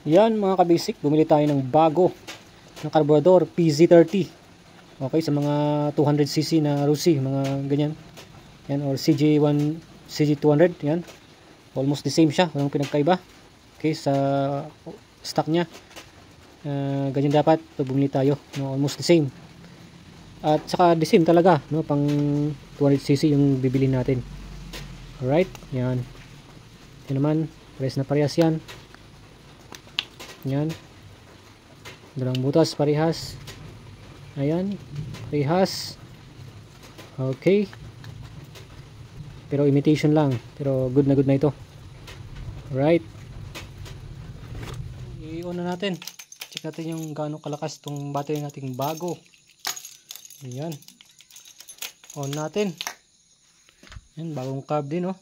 Yan mga kabasic, bumili tayo ng bago ng carburetor PZ30. Okay, sa mga 200cc na Rusi, mga ganyan. Yan, or CJ1, CJ200, yan. Almost the same siya, walang pinagkaiba. Okay, sa stock niya. Ganyan dapat pag bumili tayo, no, almost the same. At saka the same talaga, no, pang 200cc yung bibili natin. Alright, yan. Yan naman, parehas na parehas yan. Yan. Dalang butas parehas. Ayan, parehas. Okay. Pero imitation lang, pero good na ito. Alright. I-on na natin. Check natin yung gaano kalakas tong battery nating bago. Ayan. On natin. Ayan, bagong carb din, oh.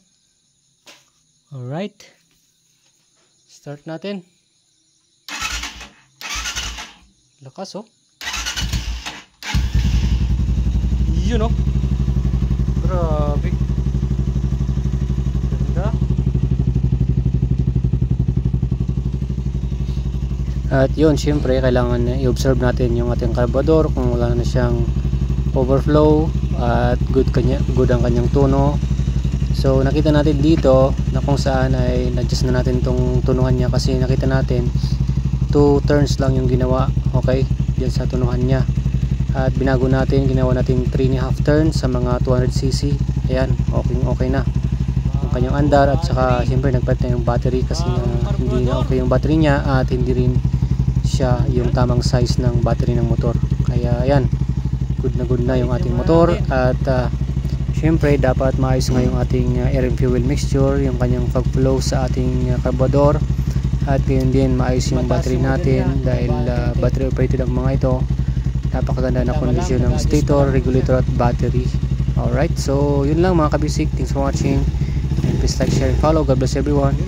Alright. Start natin. Lakas, oh. Yun, oh. Grabe. Ganda. At yun, syempre kailangan i-observe natin yung ating carburetor kung wala na siyang overflow at good ang kanyang tuno. So nakita natin dito na kung saan ay na-adjust na natin tong tunuhan niya, kasi nakita natin 2 turns lang yung ginawa, okay, diyan sa tunuhan niya. At binago natin, ginawa natin 3.5 turns sa mga 200cc. Ayan, okay na yung kanyang andar. At saka siyempre nagpalit na yung battery kasi hindi na okay yung battery niya, at hindi rin siya yung tamang size ng battery ng motor. Kaya ayan, good na yung ating motor. At siyempre dapat maayos nga yung ating air and fuel mixture, yung kanyang fog flow sa ating carburetor. At yun din maayos yung battery natin, dahil battery operated ang mga ito. Napakaganda na kondisyon ng stator, regulator at battery. Alright, so yun lang mga kabisik. Thanks for watching, and please like, share, and follow. God bless everyone.